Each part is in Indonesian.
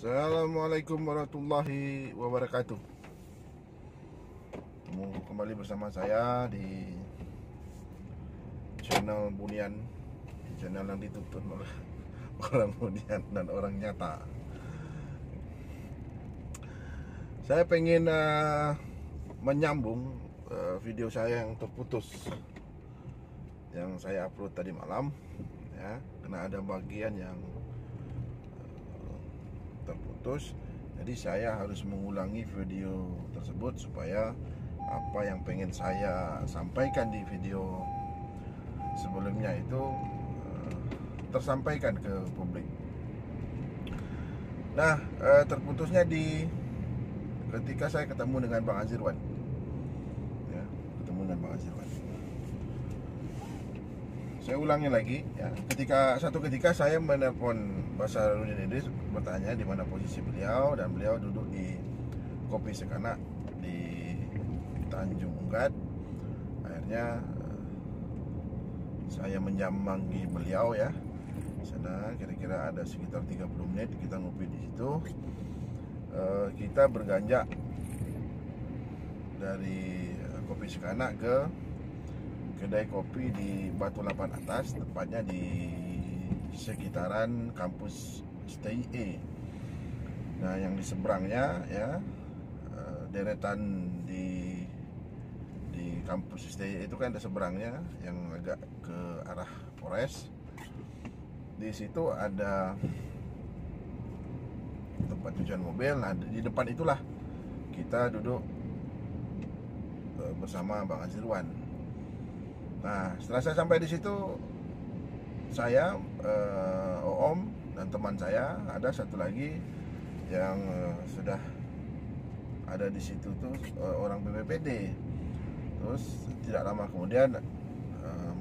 Assalamualaikum warahmatullahi wabarakatuh. Kembali bersama saya di channel Bunian, di channel yang dituntun oleh orang Bunian dan orang nyata. Saya pengen menyambung video saya yang terputus, yang saya upload tadi malam, ya, karena ada bagian yang terputus. Jadi saya harus mengulangi video tersebut supaya apa yang pengen saya sampaikan di video sebelumnya itu tersampaikan ke publik. Nah, terputusnya ketika saya ketemu dengan Bang Azirwan, ya, ketemu dengan Bang Azirwan. Saya ulangi lagi, ya. Ketika saya menelpon Basarudin Idris, bertanya di mana posisi beliau, dan beliau duduk di Kopi Sekanak di Tanjung Ugat. Akhirnya saya menjambangi beliau, ya. Sana kira-kira ada sekitar 30 menit kita ngopi di situ. Kita berganjak dari Kopi Sekanak ke kedai kopi di Batu Lapan Atas, tepatnya di sekitaran kampus Stay A. Nah, yang di seberangnya, ya, deretan di kampus Stay A itu kan ada seberangnya yang agak ke arah Polres. Di situ ada tempat cucian mobil. Nah, di depan itulah kita duduk bersama Bang Azirwan. Nah, setelah saya sampai di situ, saya, Om dan teman saya, ada satu lagi yang sudah ada di situ tuh, orang BPPD. Terus tidak lama kemudian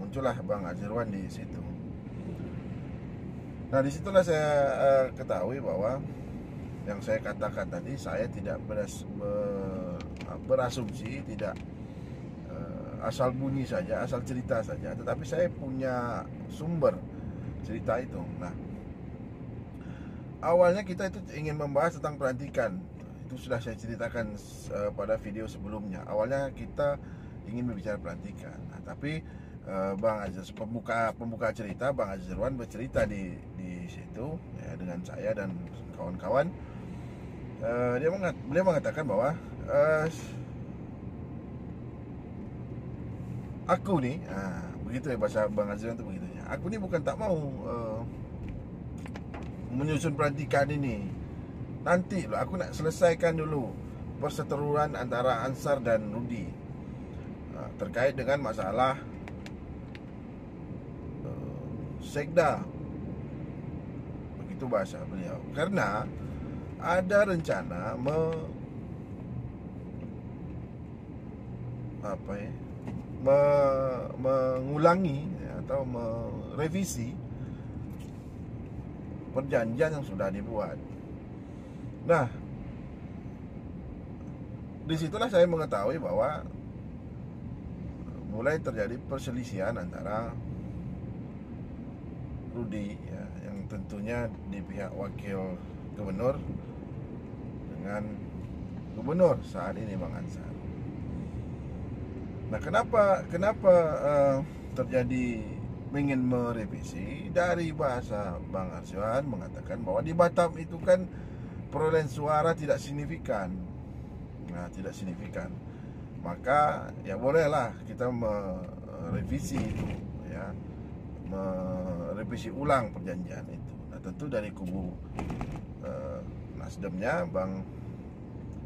muncullah Bang Azirwan di situ. Nah, disitulah saya ketahui bahwa yang saya katakan tadi, saya tidak berasumsi, tidak asal bunyi saja, asal cerita saja, tetapi saya punya sumber cerita itu. Nah, awalnya kita itu ingin membahas tentang pelantikan. Itu sudah saya ceritakan pada video sebelumnya. Awalnya kita ingin berbicara pelantikan. Nah, tapi Bang Azir, pembuka cerita, Bang Azirwan bercerita di situ, ya, dengan saya dan kawan-kawan. Beliau mengatakan bahwa aku nih, begitu ya bahasa Bang Azirwan itu begitu ya. Aku nih bukan tak mau menyusun pelantikan ini. Nanti loh, aku nak selesaikan dulu perseteruan antara Ansar dan Rudi terkait dengan masalah Sekda. Begitu bahasa beliau. Karena ada rencana mengulangi, ya, atau merevisi perjanjian yang sudah dibuat. Nah, disitulah saya mengetahui bahwa mulai terjadi perselisihan antara Rudi, ya, yang tentunya di pihak wakil gubernur dengan gubernur saat ini Bang Ansar. Nah, kenapa terjadi ingin merevisi? Dari bahasa Bang Azirwan mengatakan bahwa di Batam itu kan perolehan suara tidak signifikan. Nah, tidak signifikan. Maka ya bolehlah kita merevisi itu, ya, merevisi ulang perjanjian itu. Nah, tentu dari kubu Nasdemnya Bang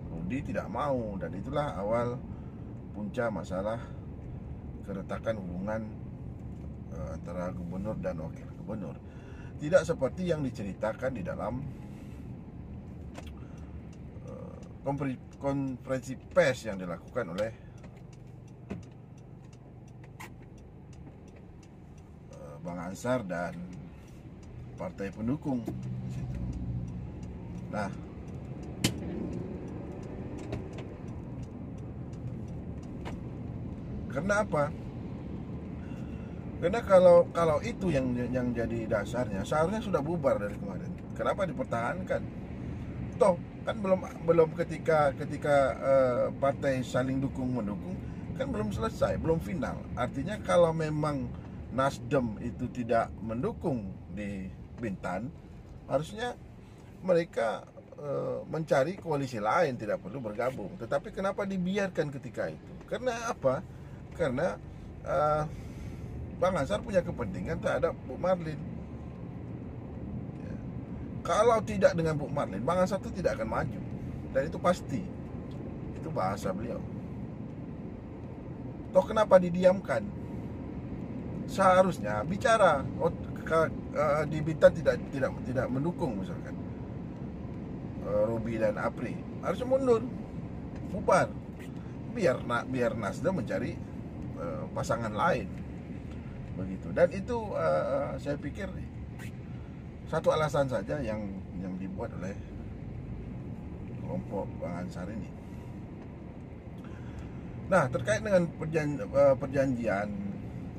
Rudi tidak mau, dan itulah awal punca masalah keretakan hubungan antara gubernur dan wakil gubernur. Tidak seperti yang diceritakan di dalam konferensi pers yang dilakukan oleh Bang Ansar dan partai pendukung di situ. Nah, karena apa? Karena kalau itu yang jadi dasarnya, seharusnya sudah bubar dari kemarin. Kenapa dipertahankan? toh kan belum ketika partai saling dukung mendukung kan belum selesai, belum final. Artinya kalau memang Nasdem itu tidak mendukung di Bintan, harusnya mereka mencari koalisi lain, tidak perlu bergabung. Tetapi kenapa dibiarkan ketika itu? Karena apa? Karena Bang Ansar punya kepentingan terhadap Bu Marlin. Ya. Kalau tidak dengan Bu Marlin, Bang Ansar itu tidak akan maju. Dan itu pasti. Itu bahasa beliau. Toh kenapa didiamkan? Seharusnya bicara. Di Bintan tidak mendukung misalkan Ruby dan Apri, harusnya mundur, bubar, biar Nasdem mencari pasangan lain, begitu. Dan itu saya pikir satu alasan saja yang dibuat oleh kelompok Bang Ansar ini. Nah, terkait dengan perjanjian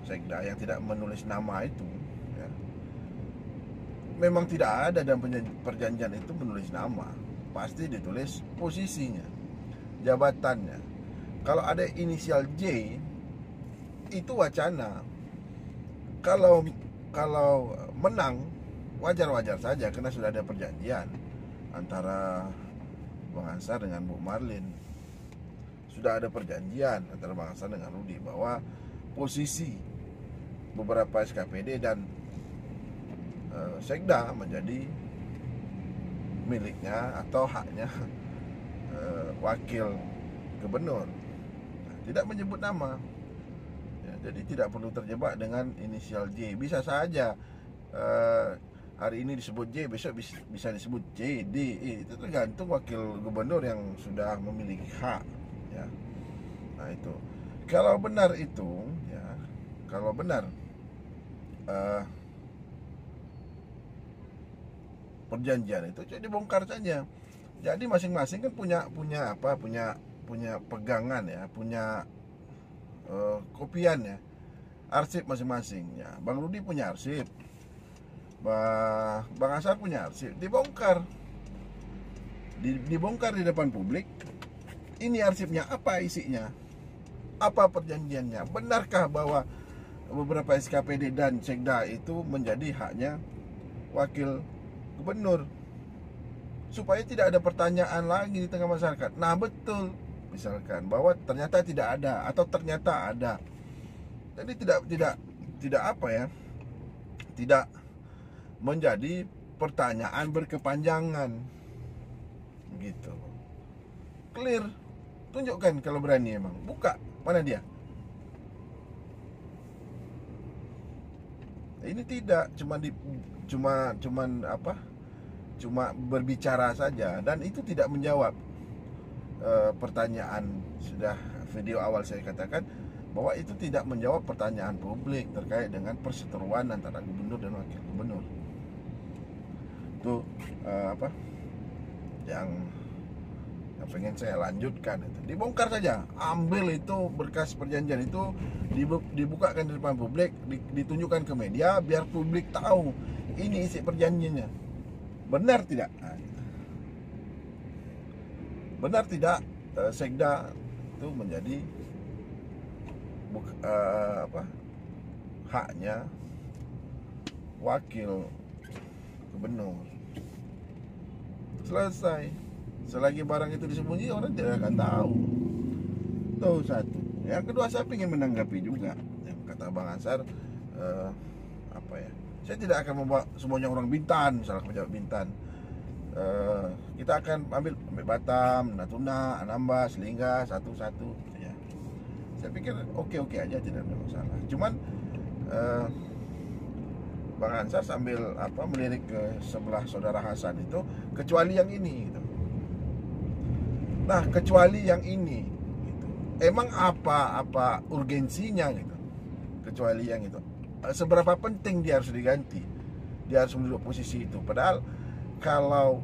Sekda yang tidak menulis nama itu, ya, memang tidak ada dalam perjanjian itu menulis nama. Pasti ditulis posisinya, jabatannya. Kalau ada inisial J, itu wacana. Kalau menang, wajar-wajar saja karena sudah ada perjanjian antara Bang Ansar dengan Bu Marlin. Sudah ada perjanjian antara Bang Ansar dengan Rudi bahwa posisi beberapa SKPD dan Sekda menjadi miliknya atau haknya wakil gubernur. Tidak menyebut nama, ya, jadi tidak perlu terjebak dengan inisial J. Bisa saja hari ini disebut J, besok bisa disebut J, D, E. Itu tergantung wakil gubernur yang sudah memiliki hak, ya. Nah itu kalau benar itu, ya, kalau benar perjanjian itu jadi bongkar saja. Jadi masing-masing kan punya pegangan, ya, punya kopian, ya, arsip masing-masing, ya. Bang Rudi punya arsip, Bang Ansar punya arsip, dibongkar di depan publik. Ini arsipnya, apa isinya, apa perjanjiannya, benarkah bahwa beberapa SKPD dan Sekda itu menjadi haknya wakil gubernur, supaya tidak ada pertanyaan lagi di tengah masyarakat. Nah betul, misalkan bahwa ternyata tidak ada atau ternyata ada, jadi tidak apa ya, tidak menjadi pertanyaan berkepanjangan, gitu. Clear, tunjukkan kalau berani. Emang buka, mana dia? Ini tidak cuma berbicara saja, dan itu tidak menjawab pertanyaan. Sudah video awal saya katakan bahwa itu tidak menjawab pertanyaan publik terkait dengan perseteruan antara gubernur dan wakil gubernur. Itu yang pengen saya lanjutkan. Itu dibongkar saja, ambil itu berkas perjanjian itu, dibukakan di depan publik, ditunjukkan ke media biar publik tahu ini isi perjanjiannya. Benar tidak? Nah, gitu. Benar tidak Sekda itu menjadi haknya wakil gubernur. Selesai. Selagi barang itu disembunyi, orang tidak akan tahu. Itu satu. Yang kedua, saya ingin menanggapi juga yang kata Bang Ansar, saya tidak akan membawa semuanya orang Bintan, misalnya pejabat Bintan. Kita akan ambil Batam, Natuna, Anambas, Lingga, satu-satu, ya. Saya pikir oke aja, tidak ada masalah. Cuman Bang Ansar sambil melirik ke sebelah saudara Hasan itu, kecuali yang ini, gitu. Nah, kecuali yang ini, gitu. Emang apa urgensinya, gitu? Kecuali yang itu, seberapa penting dia harus diganti, dia harus menduduk posisi itu. Padahal kalau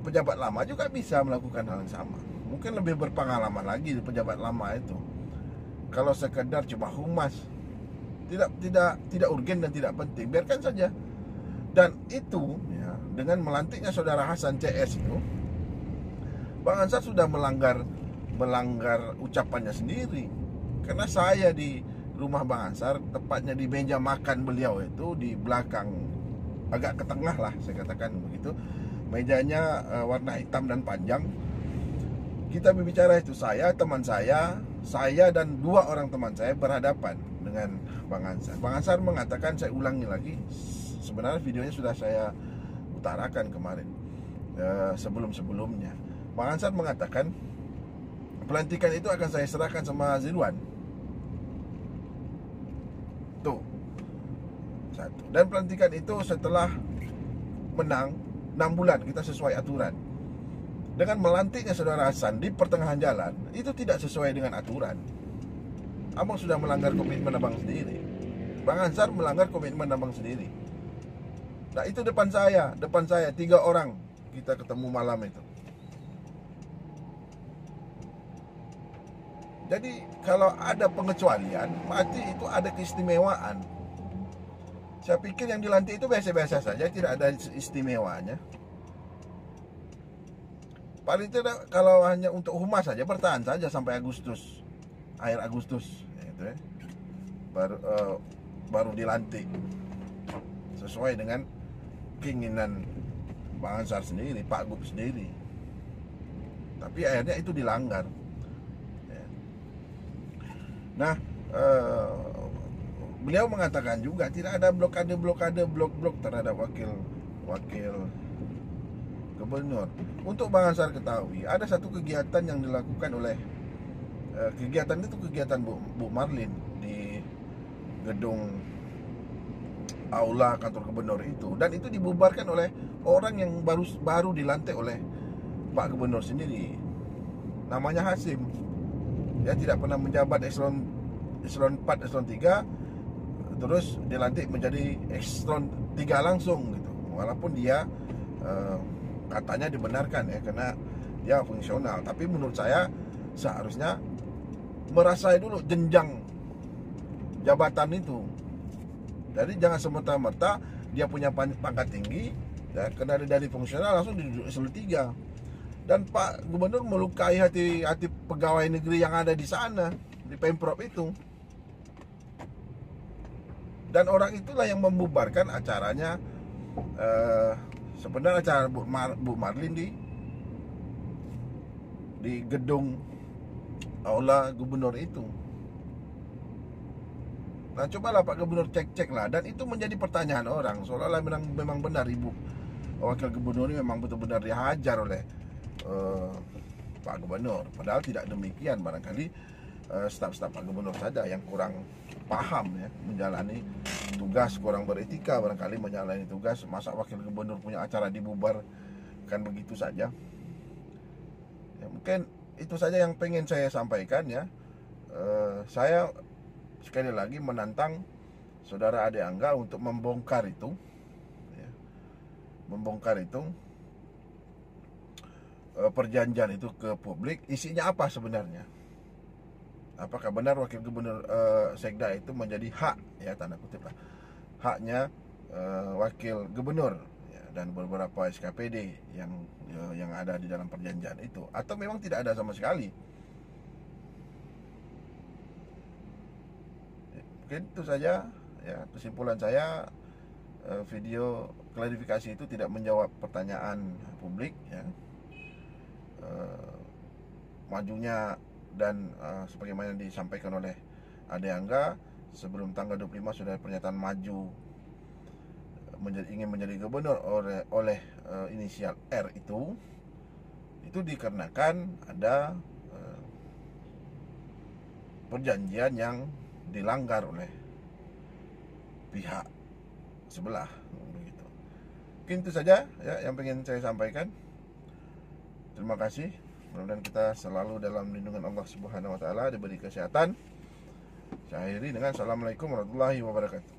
pejabat lama juga bisa melakukan hal yang sama, mungkin lebih berpengalaman lagi di pejabat lama itu. Kalau sekedar cuma humas, tidak urgen dan tidak penting, biarkan saja. Dan itu, ya, dengan melantiknya saudara Hasan CS itu, Bang Ansar sudah melanggar ucapannya sendiri. Karena saya di rumah Bang Ansar, tepatnya di meja makan beliau itu di belakang, agak ke tengah lah saya katakan begitu. Mejanya warna hitam dan panjang. Kita berbicara itu, teman saya dan 2 orang teman saya berhadapan dengan Bang Ansar. Bang Ansar mengatakan, saya ulangi lagi, sebenarnya videonya sudah saya utarakan kemarin sebelum-sebelumnya. Bang Ansar mengatakan pelantikan itu akan saya serahkan sama Zirwan. Tuh, satu. Dan pelantikan itu setelah menang 6 bulan, kita sesuai aturan. Dengan melantiknya saudara Hasan di pertengahan jalan, itu tidak sesuai dengan aturan. Abang sudah melanggar komitmen abang sendiri. Bang Ansar melanggar komitmen abang sendiri. Nah, itu depan saya 3 orang kita ketemu malam itu. Jadi kalau ada pengecualian, berarti itu ada keistimewaan. Saya pikir yang dilantik itu biasa-biasa saja, tidak ada istimewanya. Paling tidak kalau hanya untuk humas saja, bertahan saja sampai Agustus, akhir Agustus, gitu ya. Baru dilantik sesuai dengan keinginan Bang Ansar sendiri, Pak Gub sendiri. Tapi akhirnya itu dilanggar. Nah, beliau mengatakan juga tidak ada blok-blok terhadap wakil gubernur. Untuk Bang Ansar ketahui, ada satu kegiatan yang dilakukan oleh kegiatan itu kegiatan Bu Marlin di gedung aula kantor gubernur itu, dan itu dibubarkan oleh orang yang baru dilantik oleh Pak Gubernur sendiri. Namanya Hasim. Dia tidak pernah menjabat eselon 4, eselon 3, terus dilantik menjadi eselon 3 langsung gitu. Walaupun dia katanya dibenarkan ya, karena dia fungsional. Tapi menurut saya seharusnya merasai dulu jenjang jabatan itu. Jadi jangan semerta-merta dia punya pangkat tinggi ya, karena dari fungsional langsung duduk eselon 3. Dan Pak Gubernur melukai hati pegawai negeri yang ada di sana, di Pemprov itu. Dan orang itulah yang membubarkan acaranya, sebenarnya acara Bu Marlin di gedung aula gubernur itu. Nah, cobalah Pak Gubernur cek lah, dan itu menjadi pertanyaan orang, seolah-olah memang benar Ibu Wakil Gubernur ini memang betul-benar dihajar oleh Pak Gubernur. Padahal tidak demikian, barangkali staf-staf Pak Gubernur saja yang kurang paham ya, menjalani tugas, kurang beretika barangkali menjalani tugas. Masa Wakil Gubernur punya acara dibubarkan begitu saja ya? Mungkin itu saja yang pengen saya sampaikan ya. Saya sekali lagi menantang saudara Ade Angga untuk membongkar itu ya, perjanjian itu ke publik. Isinya apa sebenarnya? Apakah benar Wakil Gubernur Sekda itu menjadi hak ya, tanda kutip lah, haknya Wakil Gubernur ya, dan beberapa SKPD yang ada di dalam perjanjian itu, atau memang tidak ada sama sekali? Mungkin itu saja ya kesimpulan saya. Video klarifikasi itu tidak menjawab pertanyaan publik ya. Majunya dan sebagaimana disampaikan oleh Ade Angga, sebelum tanggal 25 sudah pernyataan maju ingin menjadi gubernur oleh inisial R itu dikarenakan ada perjanjian yang dilanggar oleh pihak sebelah begitu. Mungkin itu saja ya yang pengen saya sampaikan. Terima kasih. Mudah-mudahan kita selalu dalam lindungan Allah Subhanahu wa taala, diberi kesehatan. Saya akhiri dengan assalamualaikum warahmatullahi wabarakatuh.